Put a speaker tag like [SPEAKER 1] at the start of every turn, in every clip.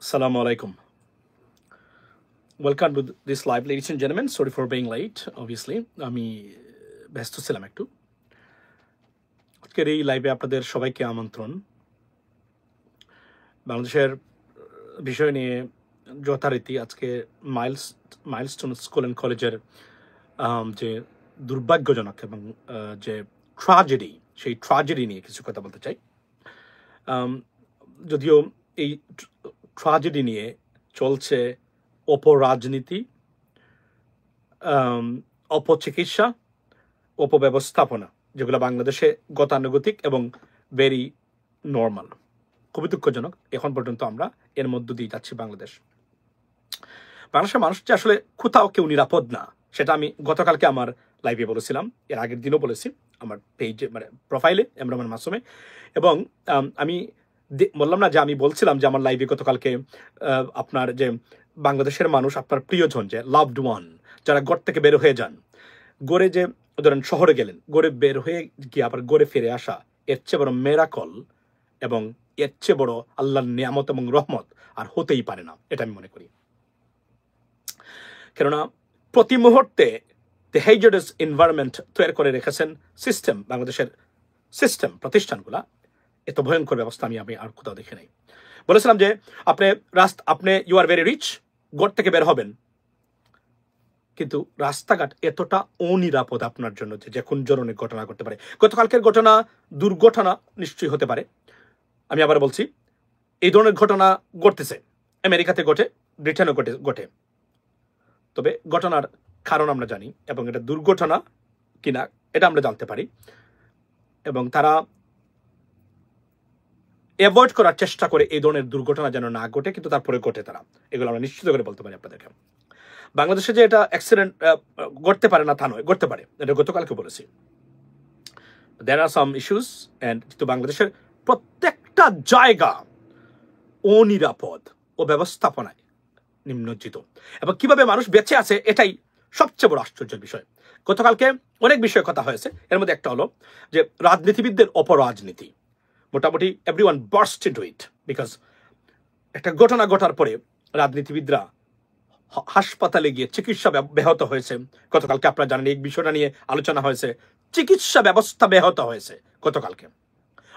[SPEAKER 1] Assalamu alaikum. Welcome to this live, ladies and gentlemen. Sorry for being late, obviously. আমি ব্যস্ত ছিলাম একটু। আজকের এই লাইভে আপনাদের সবাইকে আমন্ত্রণ। বাংলাদেশের বিষয় নিয়ে যথারীতি আজকে মাইলস্টোন স্কুল অ্যান্ড কলেজের যে দুর্ভাগ্যজনক এবং যে ট্র্যাজেডি, সেই ট্র্যাজেডি নিয়ে কিছু কথা বলতে চাই। যদিও এই ট্র্যাজেডি নিয়ে চলছে অপরাজনীতি, অপচিকিৎসা, অপব্যবস্থাপনা, যেগুলো বাংলাদেশে গতানুগতিক এবং ভেরি নর্মাল। খুবই দুঃখজনক। এখন পর্যন্ত আমরা এর মধ্য দিয়ে যাচ্ছি। বাংলাদেশের মানুষ যে আসলে কোথাও কেউ নিরাপদ না, সেটা আমি গতকালকে আমার লাইভে বলেছিলাম, এর আগের দিনও বলেছি আমার পেজে, মানে প্রোফাইলে এমরান মাসুমে। এবং আমি বললাম না যে আমি বলছিলাম যে আমার লাইভে গতকালকে আপনার যে বাংলাদেশের মানুষ, আপনার প্রিয়জন, যে লাভড ওয়ান, যারা ঘর থেকে বের হয়ে যান, গড়ে যে ধরেন শহরে গেলেন, গড়ে বের হয়ে গিয়ে আবার গড়ে ফিরে আসা, এর চেয়ে বড় মেরাকল এবং এর চেয়ে বড় আল্লাহর নিয়ামত এবং রহমত আর হতেই পারে না, এটা আমি মনে করি। কেননা প্রতি মুহূর্তে দ্য হেজার্ডাস এনভায়রনমেন্ট তৈরি করে রেখেছেন সিস্টেম, বাংলাদেশের সিস্টেম প্রতিষ্ঠানগুলা। এত ভয়ঙ্কর ব্যবস্থা আমি আর কোথাও দেখি নাই। বলেছিলাম যে আপনি ইউ আর ভেরি রিচ, ঘর থেকে বের হবেন, কিন্তু রাস্তাঘাট এতটা অনিরাপদ আপনার জন্য যে কোন ধরনের ঘটনা ঘটতে পারে। গতকালকের ঘটনা দুর্ঘটনা নিশ্চয়ই হতে পারে। আমি আবার বলছি, এই ধরনের ঘটনা ঘটতেছে, আমেরিকাতে ঘটে, ব্রিটেনও ঘটে। তবে ঘটনার কারণ আমরা জানি এবং এটা দুর্ঘটনা কিনা এটা আমরা জানতে পারি, এবং তারা অ্যাভয়েড করার চেষ্টা করে এই ধরনের দুর্ঘটনা যেন না ঘটে, কিন্তু তারপরে ঘটে তারা। এগুলো আমরা নিশ্চিত করে বলতে পারি আপনাদেরকে। বাংলাদেশে যে এটা অ্যাক্সিডেন্ট ঘটতে পারে না তা নয়, ঘটতে পারে, এটা গতকালকে বলেছি। দেয়ার আর সাম ইস্যুস, অ্যান্ড কিন্তু বাংলাদেশের প্রত্যেকটা জায়গা অনিরাপদ ও ব্যবস্থাপনায় নিম্নজ্জিত, এবং কিভাবে মানুষ বেঁচে আছে এটাই সবচেয়ে বড় আশ্চর্যের বিষয়। গতকালকে অনেক বিষয়ে কথা হয়েছে, এর মধ্যে একটা হলো যে রাজনীতিবিদদের অপরাজনীতি। মোটামুটি everyone burst into it, because একটা ঘটনা ঘটার পরে রাজনীতিবিদরা হাসপাতালে গিয়ে চিকিৎসা ব্যাহত হয়েছে। গতকালকে আপনারা জানেন এই বিষয়টা নিয়ে আলোচনা হয়েছে, চিকিৎসা ব্যবস্থা ব্যাহত হয়েছে গতকালকে।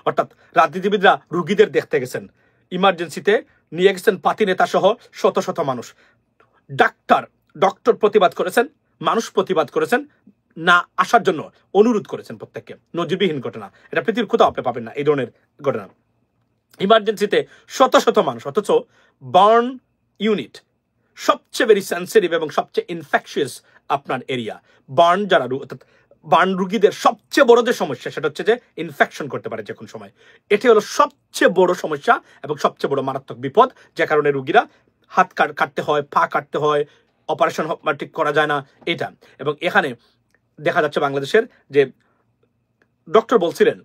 [SPEAKER 1] অর্থাৎ রাজনীতিবিদরা রুগীদের দেখতে গেছেন, ইমার্জেন্সিতে নিয়ে গেছেন পাতি নেতা সহ শত শত মানুষ। ডক্টর প্রতিবাদ করেছেন, মানুষ প্রতিবাদ করেছেন, না আসার জন্য অনুরোধ করেছেন প্রত্যেককে। নজিরবিহীন ঘটনা, এটা পৃথিবীর কোথাও আপনি পাবেন না এই ধরনের ঘটনা। ইমার্জেন্সিতে শত শত মানুষ, অথচ বার্ন ইউনিট সবচেয়ে ভেরি সেন্সিটিভ এবং সবচেয়ে ইনফেকশিয়াস আপনার এরিয়া। বার্ন রুগীদের সবচেয়ে বড় যে সমস্যা সেটা হচ্ছে যে ইনফেকশন করতে পারে যে কোনো সময়। এটি হলো সবচেয়ে বড় সমস্যা এবং সবচেয়ে বড় মারাত্মক বিপদ, যে কারণে রুগীরা হাত কাটতে হয়, পা কাটতে হয়, অপারেশন ঠিক করা যায় না এটা। এবং এখানে দেখা যাচ্ছে বাংলাদেশের যে ডক্টর বলছিলেন,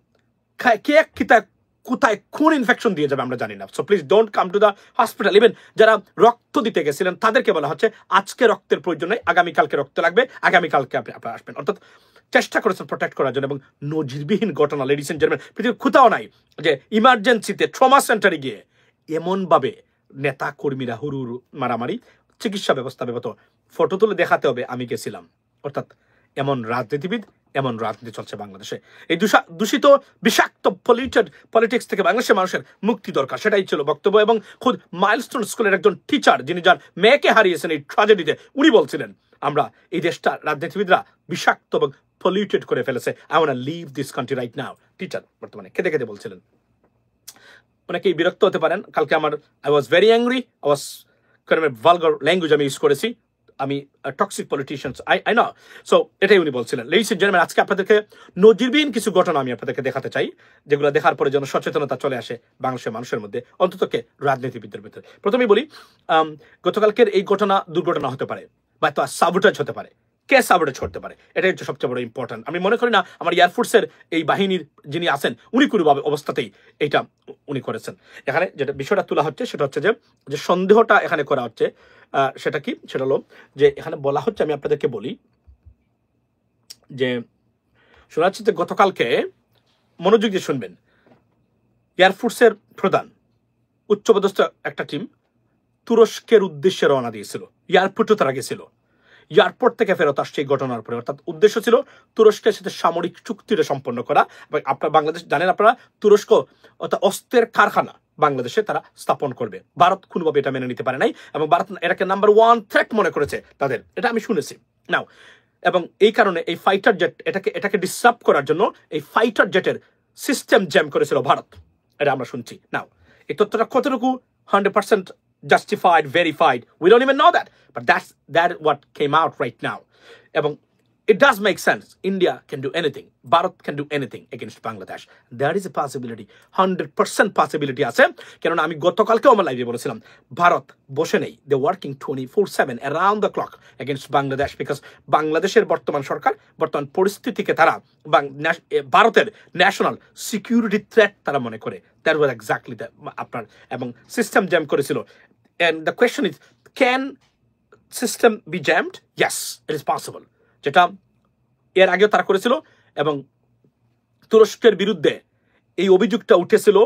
[SPEAKER 1] কোথায় কোন ইনফেকশন দিয়ে যাবে আমরা জানি না, so please don't come to the hospital. Even যারা রক্ত দিতে গেছিলেন তাদেরকে বলা হচ্ছে আজকে রক্তের প্রয়োজন নেই, আগামীকালকে রক্ত লাগবে, আগামীকালকে আপনারা আসবেন। অর্থাৎ চেষ্টা করেছেন প্রোটেক্ট করার জন্য, এবং নজিরবিহীন ঘটনা লেডিস এন্ড জেন্টলম্যান, পৃথিবীর কোথাও নাই যে ইমার্জেন্সিতে ট্রমা সেন্টারে গিয়ে এমনভাবে নেতা কর্মীরা হুড়ুর মারামারি, চিকিৎসা ব্যবস্থা ব্যাহত, ফটো তুলে দেখাতে হবে আমি গেছিলাম। অর্থাৎ এমন রাজনীতিবিদ, এমন রাজনীতি চলছে বাংলাদেশে। এই দূষিত বিষাক্ত পলিটিক্স থেকে বাংলাদেশের মানুষের মুক্তি দরকার, সেটাই ছিল বক্তব্য। এবং খুদ মাইলস্টোন স্কুলের একজন টিচার, যিনি যার মেয়েকে হারিয়েছেন এই ট্র্যাজেডিতে, উনি বলছিলেন আমরা এই দেশটা রাজনীতিবিদরা বিষাক্ত এবং পলিউটেড করে ফেলেছে, I want to leave this country right now. Teacher বর্তমানে খেতে খেতে বলছিলেন। অনেকেই বিরক্ত হতে পারেন, কালকে I was very angry, I was vulgar language আমি ইউজ করেছি, আমি toxic politicians I know. So এটাই উনি বলছিলেন। লেডিস এন্ড জেন্টলম্যান, আজকে আপনাদেরকে নজিরবিহীন কিছু ঘটনা আমি আপনাদেরকে দেখাতে চাই, যেগুলো দেখার পরে যেন সচেতনতা চলে আসে বাংলাদেশের মানুষের মধ্যে, অন্ততকে রাজনীতিবিদদের ভিতরে। প্রথমেই বলি, গতকালকের এই দুর্ঘটনা হতে পারে, বা তো সাবোটাজ হতে পারে। কে সাবোটাজ করতে পারে, এটাই হচ্ছে সবচেয়ে বড় ইম্পর্টেন্ট। আমি মনে করি না আমার এয়ারফোর্সের এই বাহিনীর যিনি আছেন উনি কোনোভাবে অবস্থাতেই এইটা উনি করেছেন। এখানে যেটা বিষয়টা তোলা হচ্ছে সেটা হচ্ছে যে সন্দেহটা এখানে করা হচ্ছে, সেটা কি, সেটা হলো যে এখানে বলা হচ্ছে, আমি আপনাদেরকে বলি যে শোনা যাচ্ছে যে গতকালকে, মনোযোগ দিয়ে শুনবেন, এয়ারফোর্সের প্রধান, উচ্চপদস্থ একটা টিম তুরস্কের উদ্দেশ্যে রওনা দিয়েছিল, এয়ারপোর্টও তারা গেছিল। এয়ারপোর্ট থেকে ফেরত আসছে এই ঘটনার পরে, অর্থাৎ উদ্দেশ্য ছিল তুরস্কের সাথে সামরিক চুক্তিটা সম্পন্ন করা। আপনার বাংলাদেশ জানেন, আপনারা তুরস্ক অর্থাৎ অস্ত্রের কারখানা বাংলাদেশে তারা স্থাপন করবে। ভারত কোনোভাবে এটা মেনে নিতে পারে নাই এবং ভারত এটাকে নাম্বার 1 থ্রেট মনে করেছে তাদের, এটা আমি শুনেছি নাও। এবং এই কারণে এই ফাইটার জেট এটাকে ডিস্টার্ব করার জন্য এই ফাইটার জেটের সিস্টেম জ্যাম করেছিল ভারত, এটা আমরা শুনছি। নাও এই তথ্যটা কতটুকু 100% justified, verified, we don't even know that, but that what came out right now. এবং it does make sense. India can do anything, Bharat can do anything against Bangladesh. There is a possibility, 100% possibility আছে। কেননা আমি গতকালকেও আমার লাইভে বলেছিলাম ভারত বসে নেই, they working 24/7 around the clock against Bangladesh, because বাংলাদেশের বর্তমান সরকার বর্তমান পরিস্থিতিকে তারা ভারতের ন্যাশনাল সিকিউরিটি থ্রেট তারা মনে করে। that was exactly the আপনার এবং সিস্টেম জ্যাম করেছিল। and the question is, can system be jammed? Yes, it is possible, যেটা এর আগেও তারা করেছিল। এবং তুরস্কের বিরুদ্ধে এই অভিযোগটা উঠেছিল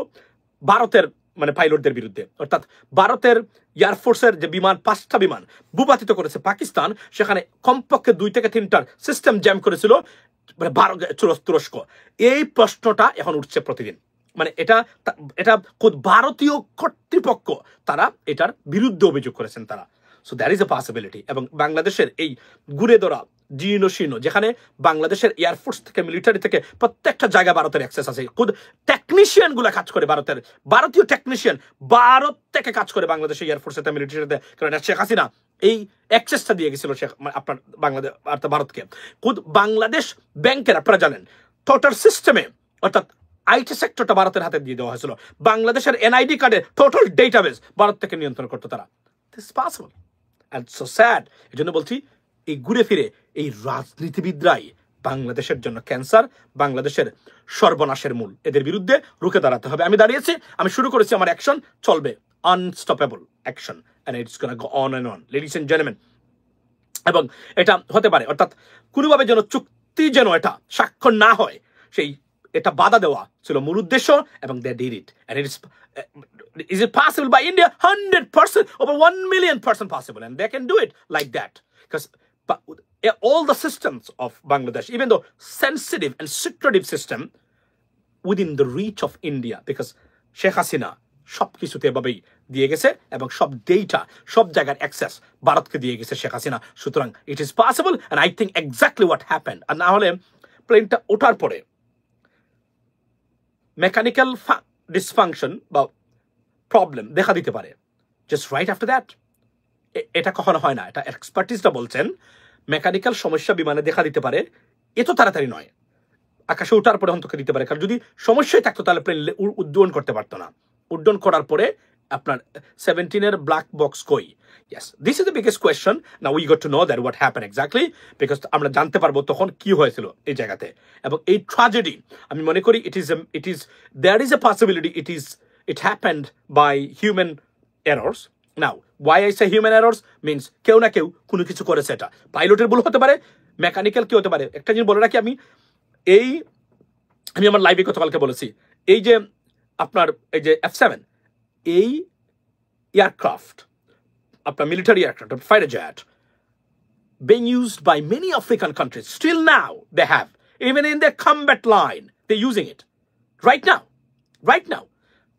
[SPEAKER 1] ভারতের মানে পাইলটদের বিরুদ্ধে, অর্থাৎ ভারতের এয়ারফোর্সের যে বিমান 5টা বিমান ভূপাতিত করেছে পাকিস্তান, সেখানে কমপক্ষে 2 থেকে 3টার সিস্টেম জ্যাম করেছিল মানে তুরস্ক। এই প্রশ্নটা এখন উঠছে প্রতিদিন, মানে এটা খুব ভারতীয় কর্তৃপক্ষ তারা এটার বিরুদ্ধে অভিযোগ করেছেন তারা। So that is a possibility. এবং বাংলাদেশের এই ঘুরে ধরা জীর্ণ শীর্ণ, যেখানে বাংলাদেশের এয়ারফোর্স থেকে মিলিটারি থেকে প্রত্যেকটা জায়গায় ভারতের অ্যাক্সেস আছে, খুদ টেকনিশিয়ান গুলা কাজ করে, ভারতীয় টেকনিশিয়ান ভারত থেকে কাজ করে বাংলাদেশের এয়ারফোর্সের সাথে মিলিটারির সাথে, কারণ শেখ হাসিনা এই অ্যাক্সেসটা দিয়ে গেছিল আপনার বাংলাদেশ অর্থাৎ ভারতকে। খুদ বাংলাদেশ ব্যাংকের আপনারা জানেন টোটাল সিস্টেমে অর্থাৎ আইটি সেক্টরটা ভারতের হাতে দিয়ে দেওয়া হয়েছিল। বাংলাদেশের এনআইডি কার্ডের টোটাল ডেটাবেস ভারত থেকে নিয়ন্ত্রণ করতো তারা। This is possible and so sad. এই জন্য বলছি এই ঘুরে ফিরে এই রাজনীতিবিদরাই বাংলাদেশের জন্য ক্যান্সার, বাংলাদেশের সর্বনাশের মূল। এদের বিরুদ্ধে রুখে দাঁড়াতে হবে। আমি দাঁড়িয়েছি, আমি শুরু করেছি, আমার অ্যাকশন চলবে, unstoppable action, and it's gonna go on and on, ladies and gentleman. এবং এটা হতে পারে অর্থাৎ কোনোভাবে যেন চুক্তি যেন এটা স্বাক্ষর না হয়, সেই এটা বাধা দেওয়া ছিল মূল উদ্দেশ্য, এবং they did it. And is it possible by India? 100%, over 1 million % possible, and they can do it like that, because all the systems of Bangladesh, even though sensitive and secretive system, within the reach of India, because Sheikh Hasina সব কিছুতে এভাবেই দিয়ে গেছে এবং সব data সব জায়গার access ভারতকে দিয়ে গেছে শেখ হাসিনা। সুতরাং it is possible, and I think exactly what happened. আর না হলে প্লেনটা ওঠার পরে মেকানিক্যাল ডিসফাংশন বা প্রবলেম দেখা দিতে পারে জাস্ট রাইট আফটার দ্যাট। এটা কখনো হয় না, এটা এক্সপার্টিসটা বলছেন মেকানিক্যাল সমস্যা বিমানে দেখা দিতে পারে, এত তাড়াতাড়ি নয়, আকাশে ওঠার পরে অন্তকে দিতে পারে। কারণ যদি সমস্যাই থাকতো তাহলে প্লেন উড্ডয়ন করতে পারতো না। উড্ডয়ন করার পরে আপনার 17-এর ব্ল্যাক বক্স কই? Yes, this is the biggest question. Now we got to know that what happened exactly, because আমরা জানতে পারবো তখন কি হয়েছিল এই জায়গাতে। এবং এই ট্র্যাজেডি আমি মনে করি it is there is a possibility it happened by human errors. Now why I say human errors means কেউ না কেউ কোনো কিছু করেছে, এটা পাইলটের ভুল হতে পারে, মেকানিক্যাল কি হতে পারে। একটা জিনিস বলে রাখি, আমি আমার লাইভে গতকালকে বলেছি, এই যে আপনার এই যে F7 এই এয়ারক্রাফট আপনার military aircraft fighter jet being used by many African countries still now, they have, even in their combat line they're using it right now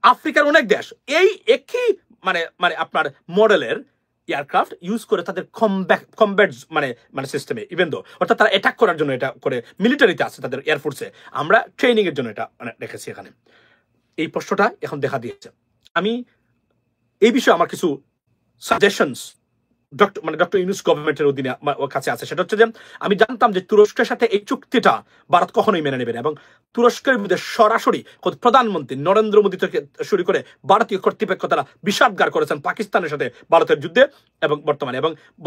[SPEAKER 1] আফ্রিকার অনেক দেশ এই একই মানে আপনার মডেলের এয়ারক্রাফট ইউজ করে তাদের কমব্যাট মানে সিস্টেমে, ইভেন দো অর্থাৎ তারা অ্যাটাক করার জন্য এটা করে মিলিটারিতে আছে তাদের এয়ারফোর্সে, আমরা ট্রেনিং এর জন্য এটা রেখেছি এখানে। এই প্রশ্নটা এখন দেখা দিয়েছে। আমি এই বিষয়ে আমার কিছু সাজেশনস ডক্টর ইউনূস গভর্নমেন্টের অধীনে আমার কাছে আছে। সেটা হচ্ছে যে আমি জানতাম যে তুরস্কের সাথে এই চুক্তিটা ভারত কখনোই মেনে নেবে না, এবং তুরস্কের বিরুদ্ধে সরাসরি প্রধানমন্ত্রী নরেন্দ্র মোদী থেকে শুরু করে ভারতীয় কর্তৃপক্ষ তারা বিষাদগার করেছেন পাকিস্তানের সাথে ভারতের যুদ্ধে। এবং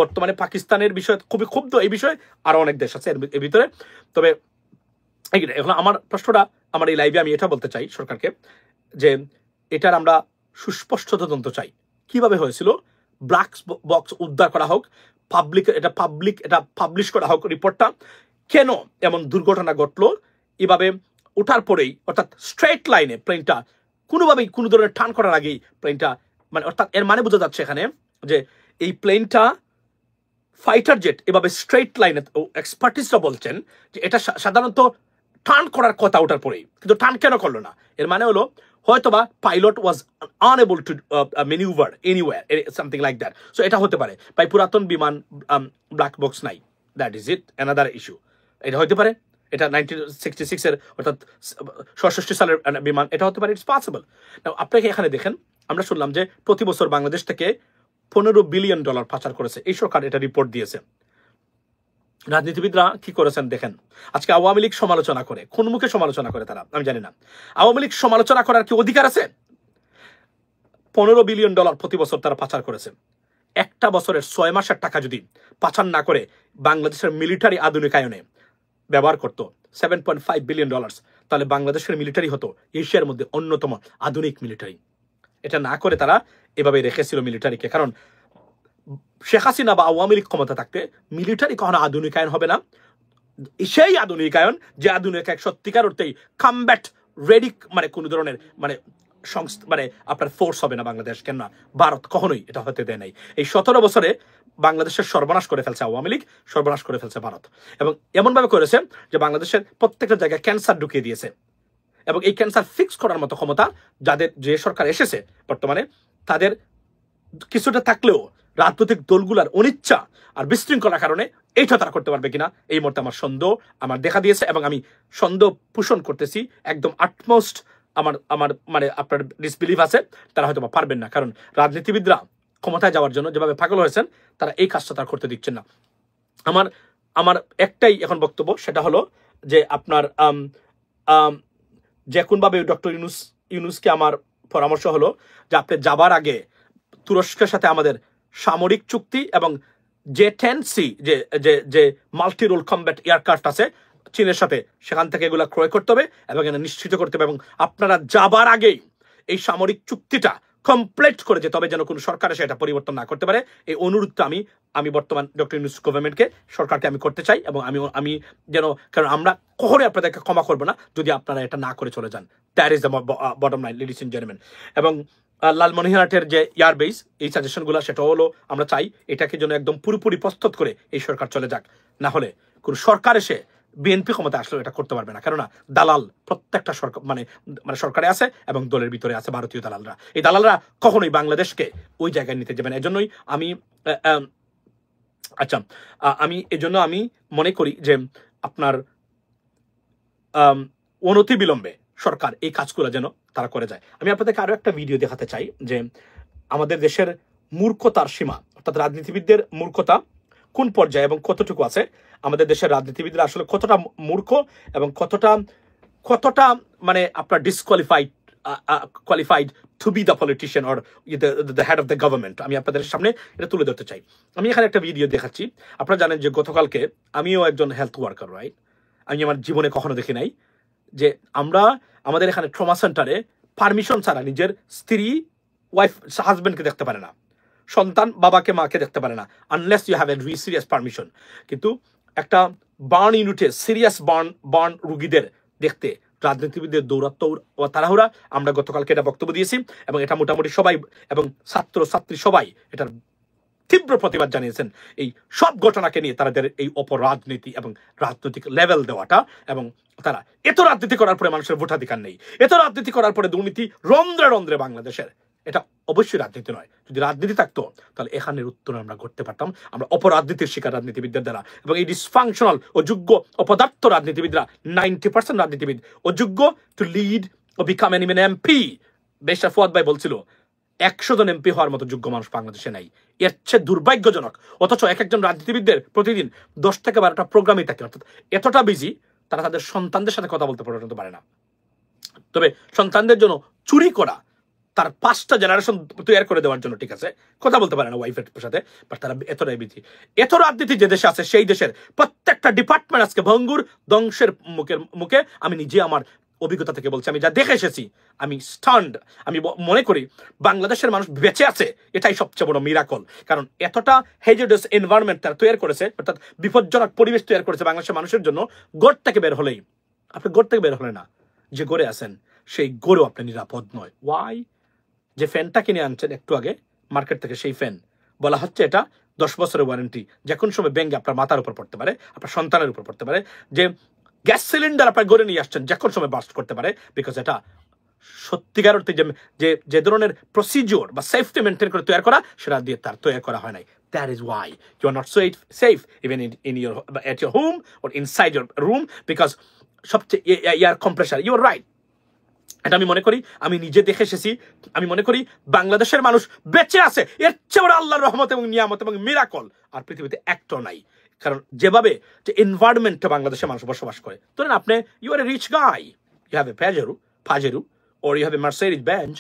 [SPEAKER 1] বর্তমানে পাকিস্তানের বিষয়ে খুবই ক্ষুব্ধ, এই বিষয়ে আরো অনেক দেশ আছে এর ভিতরে। তবে এখন আমার প্রশ্নটা, আমার এই লাইভে আমি এটা বলতে চাই সরকারকে যে এটার আমরা সুস্পষ্ট তদন্ত চাই, কিভাবে হয়েছিল, ব্ল্যাক বক্স উদ্ধার করা হোক, এটা পাবলিশ করা হোক রিপোর্টটা, কেন এমন দুর্ঘটনা ঘটলো, এভাবে ওঠার পরেই অর্থাৎ স্ট্রেট লাইনে প্লেনটা কোনোভাবেই কোনো ধরনের টার্ন করার আগেই প্লেনটা অর্থাৎ এর মানে বোঝা যাচ্ছে এখানে যে এই প্লেনটা ফাইটার জেট এভাবে স্ট্রেট লাইনে, এক্সপার্টিসরা বলছেন যে এটা সাধারণত টার্ন করার কথা ওটার পরেই, কিন্তু টার্ন কেন করলো না? এর মানে হলো হয়তোবা pilot was unable to manoeuvre anyway, something like that. So এটা হতে পারে, ভাই পুরাতন বিমান ব্ল্যাক বক্স নাই, that is it, another issue. এটা হতে পারে, এটা 1966 অর্থাৎ 67 সালের বিমান, এটা হতে পারে, ইটস পসিবল। আপনাকে এখানে দেখেন, আমরা শুনলাম যে প্রতি বছর বাংলাদেশ থেকে $15 বিলিয়ন পাচার করেছে, এই সরকার এটা রিপোর্ট দিয়েছে। রাজনীতিবিদরা কি করেছেন দেখেন, আজকে আওয়ামী লীগ সমালোচনা করে, কোন মুখে সমালোচনা করে তারা আমি জানি না। আওয়ামী লীগ সমালোচনা করার কি অধিকার আছে? $15 বিলিয়ন প্রতি বছর তারা পাচার করেছে। একটা বছরের 6 মাসের টাকা যদি পাচার না করে বাংলাদেশের মিলিটারি আধুনিকায়নে ব্যবহার করতো, $7.5 বিলিয়ন, তাহলে বাংলাদেশের মিলিটারি হতো এশিয়ার মধ্যে অন্যতম আধুনিক মিলিটারি। এটা না করে তারা এভাবে রেখেছিল মিলিটারিকে, কারণ শেখ হাসিনা বা আওয়ামী লীগ ক্ষমতা থাকতে মিলিটারি কখনো আধুনিকায়ন হবে না। সেই আধুনিকায়ন যে আধুনিকায়ন সত্যিকার অর্থেই কমব্যাট রেডি, মানে কোন ধরনের মানে মানে আপনার ফোর্স হবে না বাংলাদেশ, কেন না ভারত কখনোই এটা হতে দেয় নাই। এই 17 বছরে বাংলাদেশের সর্বনাশ করে ফেলছে আওয়ামী লীগ, সর্বনাশ করে ফেলছে ভারত, এবং এমনভাবে করেছে যে বাংলাদেশের প্রত্যেকটা জায়গায় ক্যান্সার ঢুকিয়ে দিয়েছে, এবং এই ক্যান্সার ফিক্স করার মতো ক্ষমতা যে সরকার এসেছে বর্তমানে, তাদের কিছুটা থাকলেও রাজনৈতিক দলগুলার অনিচ্ছা আর বিশৃঙ্খলার কারণে এইটা তারা করতে পারবে কিনা, এই মুহূর্তে আমার সন্দেহ আমার দেখা দিয়েছে, এবং আমি সন্দেহ পোষণ করতেছি একদম আটমোস্ট, আমার মানে আপনার ডিসবিলিভ আছে, তারা হয়তো পারবেন না, কারণ রাজনীতিবিদরা ক্ষমতায় যাওয়ার জন্য যেভাবে পাগল হয়েছেন, তারা এই কাজটা তারা করতে দিচ্ছেন না। আমার একটাই এখন বক্তব্য, সেটা হলো যে আপনার যে কোনভাবে ডক্টর ইউনূসকে আমার পরামর্শ হলো যে আপনি যাবার আগে তুরস্কের সাথে আমাদের সামরিক চুক্তি এবং J-10C যে মাল্টি রোল কমব্যাট এয়ারক্রাফট আছে চীনের সাথে, সেখান থেকে এগুলো ক্রয় করতে হবে এবং এটা নিশ্চিত করতে হবে, এবং আপনারা যাবার আগেই এই সামরিক চুক্তিটা কমপ্লিট করে যেতে হবে, যেন কোনো সরকার এসে এটা পরিবর্তন না করতে পারে। এই অনুরোধটা আমি বর্তমান ডক্টর ইউনূস গভর্নমেন্টকে, সরকারকে আমি করতে চাই, এবং আমি যেন, কারণ আমরা কখনোই আপনাদেরকে ক্ষমা করবো না যদি আপনারা এটা না করে চলে যান। That is the bottom line, ladies and gentleman. এবং লালমনিরহাটের যে এয়ারবেস, এই সাজেশনগুলো, সেটা হলো আমরা চাই এটাকে যেন একদম পুরোপুরি প্রস্তুত করে এই সরকার চলে যাক, না হলে কোনো সরকার এসে বিএনপি ক্ষমতা আসলেও এটা করতে পারবে না, কেননা দালাল প্রত্যেকটা সরকার মানে সরকারে আছে এবং দলের ভিতরে আছে ভারতীয় দালালরা। এই দালালরা কখনোই বাংলাদেশকে ওই জায়গায় নিতে যাবে না। এজন্যই আমি মনে করি যে আপনার অনতিবিলম্বে সরকার এই কাজগুলো যেন তারা করে যায়। আমি আপনাদেরকে আরো একটা ভিডিও দেখাতে চাই যে আমাদের দেশের মূর্খতার সীমা, অর্থাৎ রাজনীতিবিদদের মূর্খতা কোন পর্যায়ে এবং কতটুকু আছে, আমাদের দেশের রাজনীতিবিদরা আসলে কতটা মূর্খ এবং কতটা মানে আপনার qualified two B the politician or the head of the government. আমি আপনাদের সামনে এটা তুলে ধরতে চাই। আমি এখানে একটা ভিডিও দেখাচ্ছি। আপনারা জানেন যে গতকালকে আমিও একজন হেলথ ওয়ার্কার, রাইট? আমি আমার জীবনে কখনো দেখি নাই যে আমাদের এখানে ট্রমা সেন্টারে পারমিশন ছাড়া নিজের স্ত্রী ওয়াইফ হাজবেন্ডকে দেখতে পারে না, সন্তান বাবাকে মাকে দেখতে পারে না, unless you have a serious permission. কিন্তু একটা বার্ন ইউনিটে সিরিয়াস বার্ন রুগীদের দেখতে রাজনীতিবিদদের তাড়াহুড়া। আমরা গতকালকে এটা বক্তব্য দিয়েছি এবং এটা মোটামুটি সবাই এবং ছাত্রী সবাই এটার তীব্র প্রতিবাদ জানিয়েছেন। এই সব ঘটনাকে নিয়ে তাদের এই অপরাজনীতি এবং রাজনৈতিক লেভেল দেওয়াটা, এবং তারা এত রাজনীতি করার পরে মানুষের ভোটাধিকার নেই, এত রাজনীতি করার পরে দুর্নীতি রন্ধ্রে রন্ধ্রে বাংলাদেশের, এটা অবশ্যই রাজনীতি নয়। যদি রাজনীতি থাকতো তাহলে এখানের উত্তর আমরা করতে পারতাম। আমরা অপরাজনীতির শিকার রাজনীতিবিদদের দ্বারা, এবং এই ডিসফাংশনাল অযোগ্য অপদার্থ রাজনীতিবিদরা 90% রাজনীতিবিদ অযোগ্য টু লিড ও বিকাম এন এমপি। বেশা ফুয়াদ ভাই বলছিল 100 জন এমপি হওয়ার মতো যোগ্য মানুষ বাংলাদেশে নাই। এর চেয়ে দুর্ভাগ্যজনক। অথচ একজন রাজনীতিবিদদের প্রতিদিন 10 থেকে 12টা প্রোগ্রামই থাকে, অর্থাৎ এতটা বিজি তারা তাদের সন্তানদের সাথে কথা বলতে পর্যন্ত পারে না। তবে সন্তানদের জন্য চুরি করা, তার 5টা জেনারেশন তৈরি করে দেওয়ার জন্য ঠিক আছে, কথা বলতে পারে না ওয়াইফের সাথে, বাট তারা এতটাই বিজি। এত রাজনীতি যে দেশে আছে, সেই দেশের প্রত্যেকটা ডিপার্টমেন্ট আজকে ভঙ্গুর ধ্বংসের মুখে। আমি নিজে আমার অভিজ্ঞতা থেকে বলছি, আমি যা দেখে এসেছি, আমি স্টান্ড। আমি মনে করি বাংলাদেশের মানুষ বেঁচে আছে, এটাই সবচেয়ে বড় মিরাকল। কারণ এতটা হেজিডাস এনভায়রনমেন্ট তারা তৈরি করেছে, অর্থাৎ বিপজ্জনক পরিবেশ তৈরি করেছে বাংলাদেশের মানুষের জন্য। গড় থেকে বের হলেই, আপনি গড় থেকে বের হলে না, যে গড়ে আছেন সেই গড়েও আপনি নিরাপদ নয়। ওয়াই? যে ফ্যানটা কিনে আনছেন একটু আগে মার্কেট থেকে, সেই ফ্যান বলা হচ্ছে এটা 10 বছরের ওয়ারেন্টি, যে কোন সময় ব্যাঙ্গে আপনার মাথার উপর পড়তে পারে, আপনার সন্তানের উপর পড়তে পারে, যে গ্যাস সিলিন্ডার আপনার গড়ে নিয়ে আসছেন যে কোন সময় বাস্ট করতে পারে, বিকজ এটা সত্যিকার অর্থে যে ধরনের প্রসিজিওর বা সেফটি মেনটেন করে তৈরি করা, সেটা দিয়ে তার তৈরি করা হয় নাই। That is why you are not safe even in your at your home or inside your room, because সবচেয়ে air compressor, you are right. এটা আমি মনে করি, আমি নিজে দেখে এসেছি, আমি মনে করি বাংলাদেশের মানুষ বেঁচে আছে, এর চেয়ে বড় আল্লাহর রহমত এবং নিয়ামত এবং মিরাকল আর পৃথিবীতে একটাও নাই। কারণ যেভাবে যে এনভায়রনমেন্টে বাংলাদেশের মানুষ বসবাস করে, ধরেন আপনি you are a rich guy, you have a Pajero or you have a Mercedes Benz,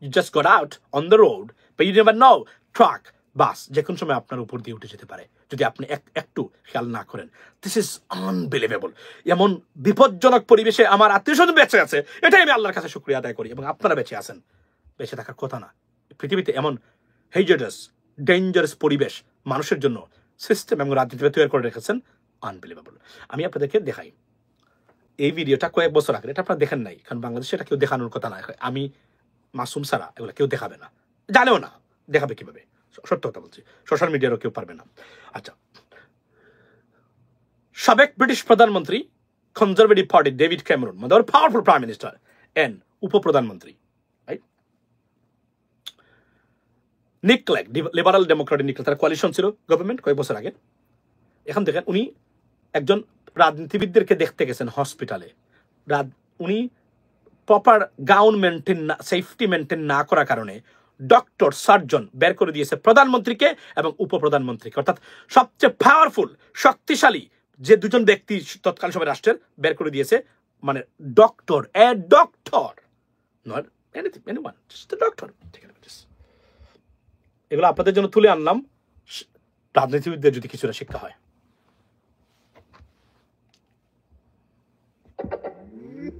[SPEAKER 1] you just got out on the road, but you never know, truck, বাস যে কোন সময় আপনার উপর দিয়ে উঠে যেতে পারে যদি আপনি একটু খেয়াল না করেন। This is unbelievable. এমন বিপজ্জনক পরিবেশে আমার আত্মীয়স্বজন বেঁচে আছে, এটাই আমি আল্লাহর কাছে শুকরিয়া আদায় করি, এবং আপনারা বেঁচে আছেন। বেঁচে থাকার কথা না, পৃথিবীতে এমন হেজার্ডাস ডেঞ্জারাস পরিবেশ মানুষের জন্য সিস্টেম এবং রাজনীতি তৈরি করে রেখেছেন, আনবিলিভেবল। আমি আপনাদেরকে দেখাই এই ভিডিওটা কয়েক বছর আগে, এটা আপনারা দেখেন নাই, কারণ বাংলাদেশে এটা কেউ দেখানোর কথা না। আমি মাসুম ছাড়া এগুলো কেউ দেখাবে না, জানেও না, দেখাবে কিভাবে, সত্য কথা বলছি, সোশ্যাল মিডিয়ারও কেউ পারবে না। আচ্ছা, সাবেক ব্রিটিশ প্রধানমন্ত্রী কনজারভেটিভ পার্টি ডেভিড ক্যামেরন, মানে পাওয়ারফুল প্রাইম মিনিস্টার এন্ড উপপ্রধানমন্ত্রী, right? Nick Clegg, Liberal Democratic Nick Clegg, তার কোয়ালিশন ছিল গভর্নমেন্ট কয়েক বছর আগে। এখন দেখেন উনি একজন রাজনীতিবিদদেরকে দেখতে গেছেন হসপিটালে, উনি প্রপার গাউন মেনটেন না, সেফটি মেনটেন না করার কারণে ডক্টর সার্জন বের করে দিয়েছে প্রধানমন্ত্রীকে এবং উপপ্রধানমন্ত্রীকে, অর্থাৎ সবচেয়ে পাওয়ারফুল শক্তিশালী যে দুজন ব্যক্তি তৎকালীন সময় রাষ্ট্রের বের করে দিয়েছে, মানে doctor, a doctor, not anything, anyone, just the doctor. ঠিক আছে, এগুলো আপনাদের জন্য তুলে আনলাম, রাজনীতিবিদদের যদি কিছুটা শিক্ষা হয়।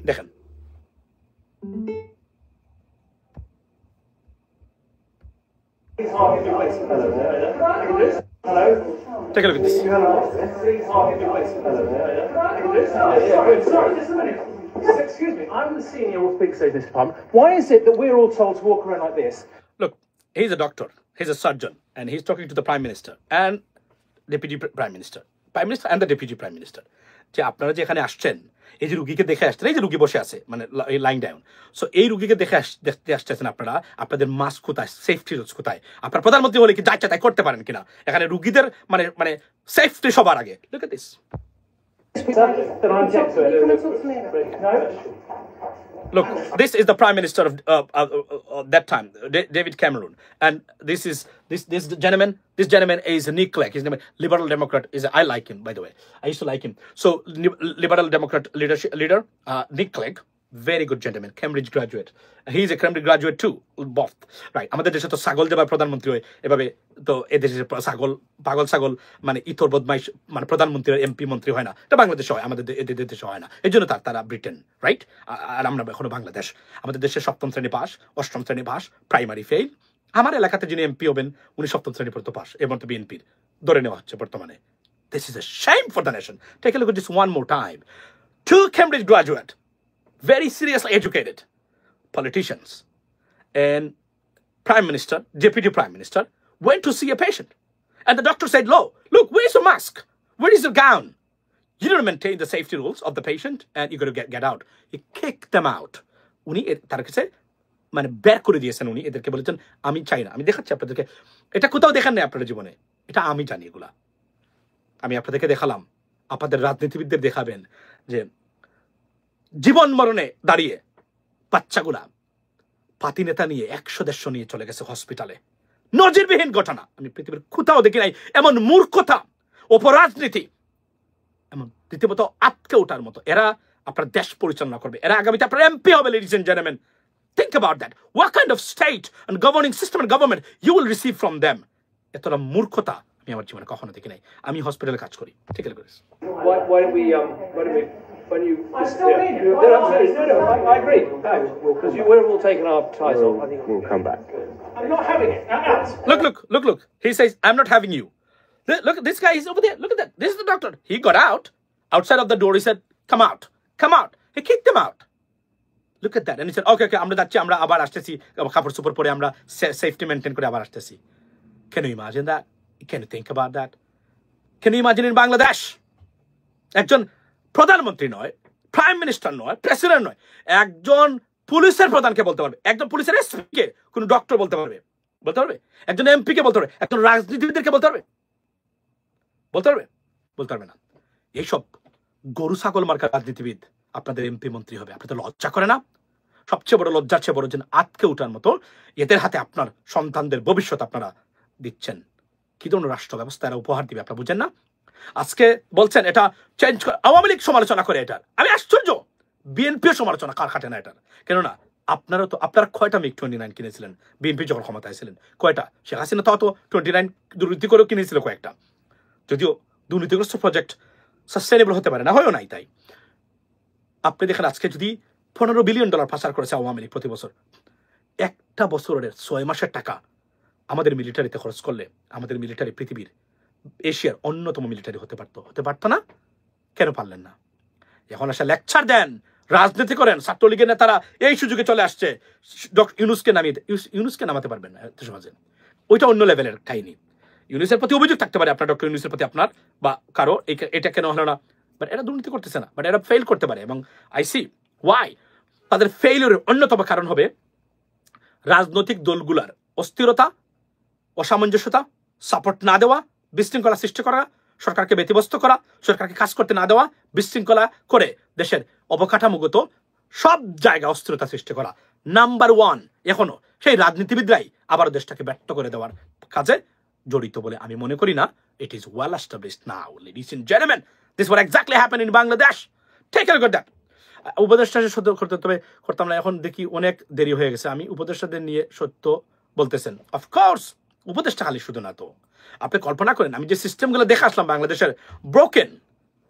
[SPEAKER 1] দেখেন take a look at this.
[SPEAKER 2] Excuse me, I'm the senior big state in this department. Why is it that we're all told to walk around like this?
[SPEAKER 1] Look, he's a doctor, he's a surgeon, and he's talking to the Prime Minister and Deputy Prime Minister and the Deputy Prime Minister. যে আপনারা যে এখানে আসছেন, এই যে রুগীকে দেখে আসছেন, এই যে রুগী বসে আছে মানে লাইন ডাউন, সো এই রুগীকে দেখতে আসতেছেন আপনারা, আপনাদের মাস্ক কোথায়, সেফটি রুলস কোথায়? আপনার প্রধানমন্ত্রী হলে কি যা ইচ্ছা তাই করতে পারেন কিনা? এখানে রুগীদের মানে সেফটি সবার আগে। Look at this. Look, this is the Prime Minister of that time, David Cameron, and this gentleman is Nick Clegg. His name is Liberal Democrat. I like him, by the way. I used to like him. So Liberal Democrat leader Nick Clegg, very good gentleman, Cambridge graduate. He's a Cambridge graduate too, both. Right. আমাদের দেশে তো ছাগল যেভাবে প্রধানমন্ত্রী হয়, এভাবে তো এদেশে ছাগল, পাগল ছাগল মানে ইতর বদমাইশ মানে প্রধানমন্ত্রী এমপি মন্ত্রী হয় না, এটা বাংলাদেশে হয়, আমাদের এদের দেশে হয় না। এই জন্য তারা ব্রিটেন, রাইট? আর আমরা এখনো বাংলাদেশ। আমাদের দেশে 7ম শ্রেণী পাস, 8ম শ্রেণী পাস, প্রাইমারি ফেল। আমার এলাকাতে যিনি এমপি হবেন উনি 7ম শ্রেণী পর্যন্ত পাস, এর মধ্যে বিএনপির ধরে নেওয়া হচ্ছে বর্তমানে। This is a shame for the nation. Take a look at this one more time. 2 Cambridge graduate, very seriously educated politicians and Prime Minister, Deputy Prime Minister went to see a patient, and the doctor said, look, where's your mask? Where is your gown? You don't maintain the safety rules of the patient and you got to get out. He kicked them out. উনি তার কাছে মানে বের করে দিয়েছেন, উনি এদেরকে বলেছেন আমি চাই না। আমি দেখাচ্ছি আপনাদেরকে, এটা কোথাও দেখেন নাই আপনার জীবনে, এটা আমি জানি, এগুলা আমি আপনাদেরকে দেখালাম, আপনাদের রাজনীতিবিদদের দেখাবেন যে জীবন মরণে দাঁড়িয়ে বাচ্চাগুলা পাতি নেতা নিয়ে 100-150 নিয়ে চলে গেছে হসপিটালে। নজিরবিহীন ঘটনা, আমি পৃথিবীর কোথাও দেখি নাই এমন মূর্খতা, অপরাজনীতি, এমন রীতিমতো আটকে ওঠার মতো। এরা আপনার দেশ পরিচালনা করবে, এরা আগামীতে আপনার এমপি হবে, ladies and gentlemen. Think about that. What kind of state and governing system and government you will receive from them? এতটা মূর্খতা আমি আমার জীবনে কখনো দেখি নাই। আমি হসপিটালে কাজ করি, ঠিক আছে?
[SPEAKER 2] Why don't we when you no, I agree. Because you would have all taken our ties off. I think we'll come back. I'm not having it.
[SPEAKER 1] Look. He says, I'm not having you. Look, this guy is over there. Look at that. This is the doctor. He got out. Outside of the door, he said, come out. He kicked him out. Look at that. And he said, okay, আমরা যাচ্ছি, আমরা আবার আসতেছি, কাপড় সুপড় পরে আমরা safety maintain করে আবার আসতেছি। Can you imagine that? Can you think about that? Can you imagine in Bangladesh? একজন প্রধানমন্ত্রী নয়, প্রাইম মিনিস্টার নয়, প্রেসিডেন্ট নয়, একজন পুলিশের প্রধানকে বলতে পারবে, একজন পুলিশের এসপিকে কোন ডক্টর বলতে পারবে, একজন এমপি কে বলতে পারবে, একজন রাজনীতিবিদদেরকে বলতে পারবে, বলতে পারবে না। এইসব গরু ছাগল মার্কা রাজনীতিবিদ আপনাদের এমপি মন্ত্রী হবে, আপনাদের লজ্জা করে না? সবচেয়ে বড় লজ্জার চেয়ে বড় যে আটকে উঠার মতো এদের হাতে আপনার সন্তানদের ভবিষ্যৎ আপনারা দিচ্ছেন। কি ধরনের রাষ্ট্র ব্যবস্থা এরা উপহার দিবে আপনারা বুঝেন না? আজকে বলছেন এটা চেঞ্জ করে, আওয়ামী লীগ সমালোচনা করে এটার, আমি আশ্চর্য। বিএনপিও সমালোচনা কার খাটে না এটার, কেননা আপনারা কয়টা মিগ 29 কিনেছিলেন বিএনপি যখন ক্ষমতায় ছিলেন? কয়টা? শেখ হাসিনা তো 29 দুর্নীতি করেও কিনেছিল কয়েকটা, যদিও দুর্নীতিগ্রস্ত প্রজেক্ট সাস্টেনেবল হতে পারে না, হয়ও নাই। তাই আপনি দেখেন আজকে যদি $15 বিলিয়ন পাচার করেছে আওয়ামী লীগ প্রতি বছর, একটা বছরের 6 মাসের টাকা আমাদের মিলিটারিতে খরচ করলে আমাদের মিলিটারি পৃথিবীর এশিয়ার অন্যতম মিলিটারি হতে পারতো না? কেন পারলেন না? এখন আসা লেকচার দেন, রাজনীতি করেন। ছাত্রলীগের নেতারা এই সুযোগে চলে আসছে ডক্টর ইউনুসকে নামাতে পারবেন না সমাজে, ওইটা অন্য লেভেলের কাহিনী। ইউনুসের প্রতি অভিযোগ থাকতে পারে আপনার, ডক্টর ইউনুসের প্রতি আপনার বা কারো, এটা কেন হলো না, বাট এরা দুর্নীতি করতেছে না, বাট এরা ফেল করতে পারে। এবং আই সি ওয়াই তাদের ফেইলিউরের অন্যতম কারণ হবে রাজনৈতিক দলগুলার অস্থিরতা, অসামঞ্জস্যতা, সাপোর্ট না দেওয়া, বিশৃঙ্খলা সৃষ্টি করা, সরকারকে ব্যতিব্যস্ত করা, সরকারকে কাজ করতে না দেওয়া, বিশৃঙ্খলা করে দেশের অবকাঠামোগত সব জায়গায় অস্থিরতা সৃষ্টি করা। নাম্বার 1 এখনো সেই রাজনীতিবিদরাই আবার দেশটাকে ব্যর্থ করে দেওয়ার কাজে জড়িত বলে আমি মনে করি না। It is well established now, ladies and gentleman, this what exactly happen in Bangladesh. Take a look at that. উপদেষ্টা সত্য করতাম না, এখন দেখি অনেক দেরি হয়ে গেছে। আমি উপদেষ্টাদের নিয়ে সত্য বলতেছেন, অফকোর্স উপদেষ্টা খালি শুধু না তো, আপনি কল্পনা করেন আমি যে সিস্টেমগুলো দেখে আসলাম বাংলাদেশের, broken,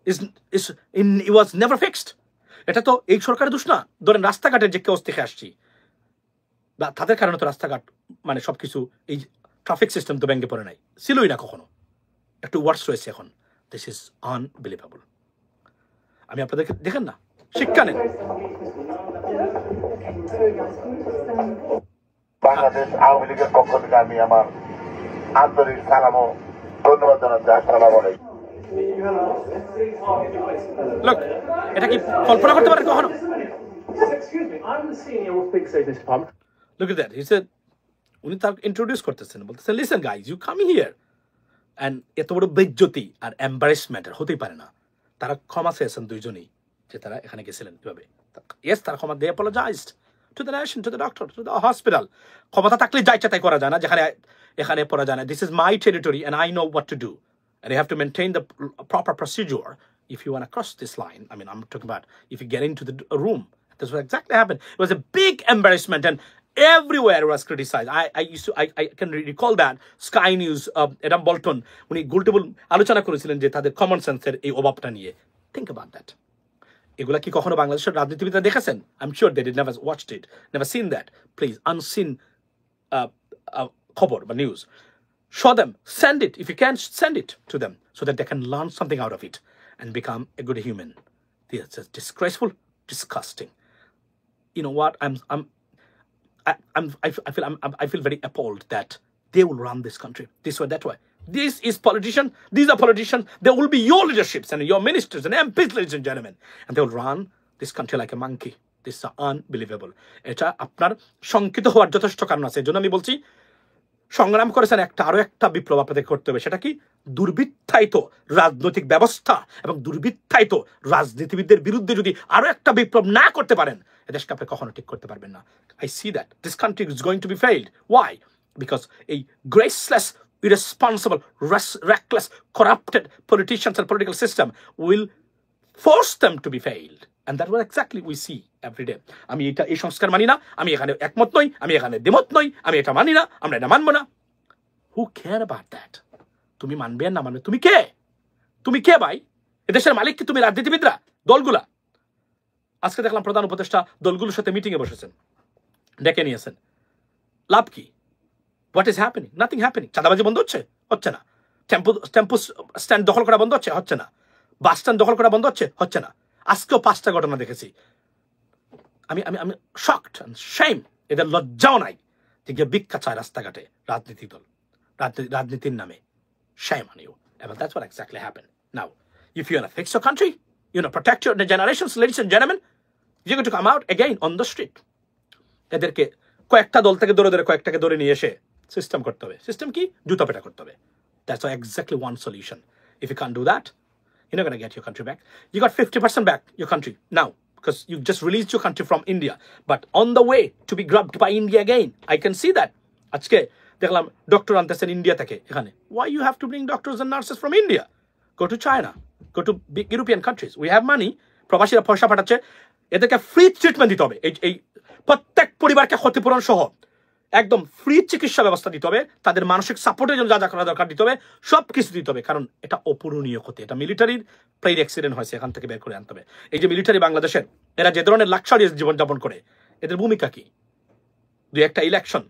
[SPEAKER 1] it was never fixed. এটা তো এই সরকারের দোষ না। ধরেন রাস্তাঘাটের যে কেউ দেখে আসছি, বা তাদের কারণে তো রাস্তাঘাট মানে সবকিছু, এই ট্রাফিক সিস্টেম তো ভেঙে পড়ে নাই, ছিলই না কখনো, একটু ওয়ার্স রয়েছে এখন। This is unbelievable. আমি আপনাদেরকে দেখেন না, শিক্ষা নেন।
[SPEAKER 3] বাংলাদেশ আওয়ামী লীগের পক্ষ থেকে আমি আমার আন্তরিক সালাম ও ধন্যবাদ জানাচ্ছি। আসসালামু আলাইকুম।
[SPEAKER 1] লোক এটা কি কল্পনা করতে পারেন কখনো?
[SPEAKER 2] Excuse me, I'm the senior fixer in this department.
[SPEAKER 1] Look at that. He said, উনি তার ইন্ট্রোডিউস করতেছেন, বলতেছেন, listen guys, you come here and এত বড় বেজ্জতি আর এম্বারেসমেন্ট হতেই পারে না। তারা ক্ষমা চেয়েছেন দুইজনেই যে তারা এখানে গেছিলেন কিভাবে। ইয়েস, তারা ক্ষমা দিয়ে apologised to the nation, to the doctor, two the hospital. ক্ষমতা থাকলে যা ইচ্ছা তাই করা যায় না, যেখানে এখানে পড়া যায় না। This is my territory and I know what to do and you have to maintain the proper procedure if you want to cross this line. I mean, I'm talking about if you get into the room. That's what exactly happened. It was a big embarrassment and everywhere it was criticized. I can recall that Sky News, Adam Bolton, when he গুলটেবল আলোচনা করেছিলেন যে তাদের common সেন্সের এই অভাবটা নিয়ে। Think about that. এগুলা কি কখনো বাংলাদেশের রাজনীতিবিদরা দেখেছেন? I'm sure they did never watched it, never seen that. Please, unseen খবর বা news. Show them, send it. If you can, send it to them so that they can learn something out of it and become a good human. This is disgraceful, disgusting. You know what? I feel very appalled that they will run this country this way, that way. This is politician. These are politicians. They will be your leaderships and your ministers and MPs, ladies and gentlemen, and they will run this country like a monkey. This is unbelievable. এটা আপনার শঙ্কিত হওয়ার যথেষ্ট কারণ আছে। এজন্য আমি বলছি, সংগ্রাম করেছেন আরো একটা বিপ্লব আপনাদের করতে হবে। সেটা কি? দুর্বৃত্তায়িত রাজনৈতিক ব্যবস্থা এবং দুর্বৃত্তায়িত রাজনীতিবিদদের বিরুদ্ধে যদি আরো একটা বিপ্লব না করতে পারেন, দেশকে আপনি কখনো ঠিক করতে পারবেন না। I see that this country is going to be failed. Why? Because a graceless, irresponsible, reckless, corrupted politicians and political system will force them to be failed. And that's what exactly we see every day. আমি এই সংস্কার মানি না, আমি এখানে একমত নই, আমি এখানে দ্বিমত নই, আমি এটা মানি না, আমরা এটা মানবো না। Who care about that? তুমি মানবে না মানবে, তুমি কে? তুমি কে ভাই? এদেশের মালিক কি তুমি? রাজনীতিবিদরা, দলগুলা। আজকে দেখলাম প্রধান উপদেষ্টা দলগুলোর সাথে মিটিং এ বসেছেন, ডেকে নিয়েছেন। লাভ কি? What is happening? Nothing happening. চাঁদাবাজি বন্ধ হচ্ছে? হচ্ছে না। টেম্পো স্ট্যান্ড দখল করা বন্ধ হচ্ছে? হচ্ছে না। বাস স্ট্যান্ড দখল করা বন্ধ হচ্ছে? হচ্ছে না। আজকেও 5টা ঘটনা দেখেছি। আমি শকড এন্ড শেম। এদের লজ্জাও নাই যে ভিক্ষা চায় রাস্তাঘাটে রাজনীতিক দল। রাজনীতির নামে। Shame on you. But that's what exactly happened. Now, if you want to fix your country, you know, protect your generations, ladies and gentlemen, you're going to come out again on the street. এদেরকে কয়েকটা দল থেকে ধরে কয়েকটাকে ধরে নিয়ে এসে system করতে হবে। সিস্টেম কি? জুতা পেটা করতে হবে। That's exactly one solution. If you can't do that, you're not going to get your country back. You got 50% back your country now because you just released your country from India. But on the way to be grabbed by India again. I can see that. আজকে দেখলাম doctor আনতেছেন India থেকে এখানে। Why you have to bring doctors and nurses from India? Go to China. Go to big European countries. We have money. প্রবাসীরা পয়সা পাঠাচ্ছে। এদেরকে free treatment দিতে হবে। এই প্রত্যেক পরিবারকে ক্ষতিপূরণ সহ একদম ফ্রি চিকিৎসা ব্যবস্থা দিতে হবে। তাদের মানসিক সাপোর্টের জন্য যা যা করা দরকার দিতে হবে, সব কিছু দিতে হবে। কারণ এটা অপূরণীয় ক্ষতি। এটা মিলিটারির প্লেন অ্যাক্সিডেন্ট হয়েছে, এখান থেকে বের করে আনতে হবে। এই যে মিলিটারি বাংলাদেশের, এরা যে ধরনের লাক্সারিয়াস জীবনযাপন করে, এদের ভূমিকা কি? দুই একটা ইলেকশন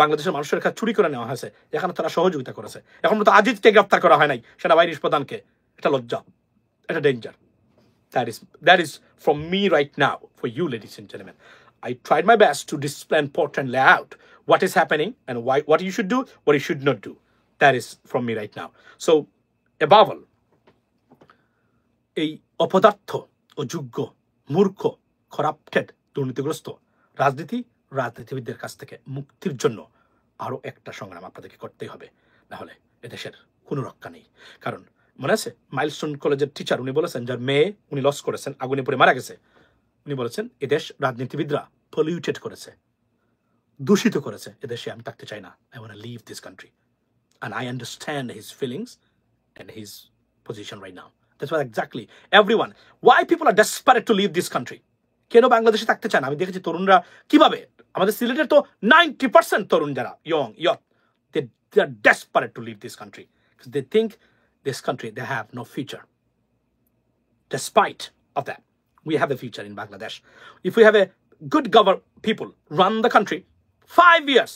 [SPEAKER 1] বাংলাদেশের মানুষের কাছে চুরি করে নেওয়া হয়েছে, এখানে তারা সহযোগিতা করেছে। এখন তো আজিজকে গ্রেফতার করা হয় নাই, সেনাবাহিনীর প্রধানকে। এটা লজ্জা, এটা danger. That is from me right now for you, ladies and gentlemen. I tried my best to display and port and lay out what is happening and why, what you should do, what you should not do. That is from me right now. So, above all, এই অপদার্থ, অযোগ্য, মূর্খ, corrupted, দুর্নীতিগ্রস্ত রাজনীতিবিদদের কাছ থেকে মুক্তির জন্য আরো একটা সংগ্রাম আপনাদেরকে করতেই হবে। না হলে এদেশের কোনো রক্ষা নেই। কারণ মনে আছে মাইলস্টোন কলেজের টিচার, উনি বলেছেন, যার মেয়ে উনি লস করেছেন, আগুনে পড়ে মারা গেছে, উনি বলেছেন এদেশ রাজনীতিবিদরা পলিউটেড করেছে, দূষিত করেছে। এদেশে আমি থাকতে চাই না। I want to leave this country. And I understand his feelings and his position right now. That's what exactly everyone. Why people are desperate to leave this country? কেন বাংলাদেশে থাকতে চান? আমি দেখেছি তরুণরা কিভাবে, আমাদের সিলেটের তো 90% তরুণ যারা young, they are desperate to leave this country because they think this country, they have no future. Despite of that, we have a future in Bangladesh. If we have a good people run the country 5 years,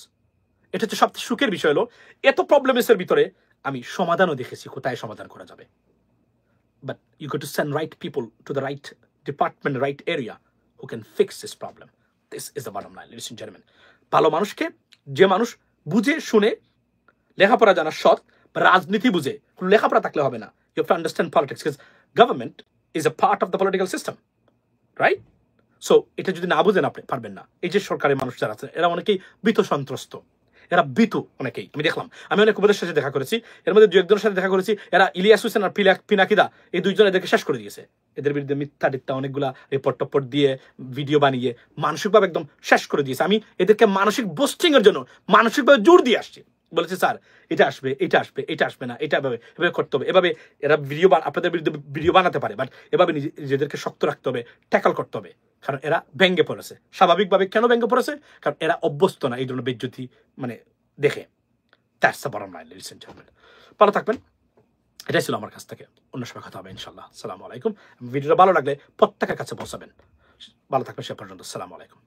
[SPEAKER 1] এটা হচ্ছে সবচেয়ে সুখের বিষয় হলো এত প্রবলেমসের ভিতরে আমি সমাধানও দেখেছি কোথায় সমাধান করা যাবে। But you got to send right people to the right department, right area who can fix this problem. This is the bottom line, ladies and gentlemen. ভালো মানুষকে, যে মানুষ বুঝে শুনে লেখাপড়া জানা সৎ, রাজনীতি বুঝে, লেখাপড়া থাকলে হবে না। You have to understand politics because government is a part of the political system, right? So এটা যদি না বুঝেন আপনি পারবেন না। এই যে সরকারের মানুষ যারা আছে এরা অনেকেই ভীত সন্ত্রস্ত, এরা ভীত অনেকেই। আমি দেখলাম, আমি অনেক উপদেষ্টার সাথে দেখা করেছি, এর মধ্যে দু একজনের সাথে দেখা করেছি, এরা ইলিয়াস হোসেন আর পিনাকিদা, এই দুইজন এদেরকে শেষ করে দিয়েছে। এদের বিরুদ্ধে মিথ্যা অনেকগুলা রিপোর্ট দিয়ে ভিডিও বানিয়ে মানসিকভাবে একদম শেষ করে দিয়েছে। আমি এদেরকে মানসিক বুস্টিং এর জন্য মানসিকভাবে জোর দিয়ে আসছি, বলেছে স্যার এটা আসবে, এটা আসবে না, এটা এভাবে করতে হবে, এভাবে এরা আপনাদের বিরুদ্ধে ভিডিও বানাতে পারে, বাট এভাবে নিজেদেরকে শক্ত রাখতে হবে, ট্যাকল করতে হবে। কারণ এরা ভেঙে পড়েছে স্বাভাবিকভাবে। কেন ভেঙে পড়েছে? কারণ এরা অভ্যস্ত না এই ধরনের বেজ্জতি দেখে। That's the bottom line, ladies and gentlemen. ভালো থাকবেন। এটাই ছিল আমার কাছ থেকে। অন্য সময় কথা হবে ইনশাল্লাহ। আসসালামু আলাইকুম। ভিডিওটা ভালো লাগলে প্রত্যেকের কাছে পৌঁছাবেন। ভালো থাকবেন সে পর্যন্ত। আসসালামু আলাইকুম।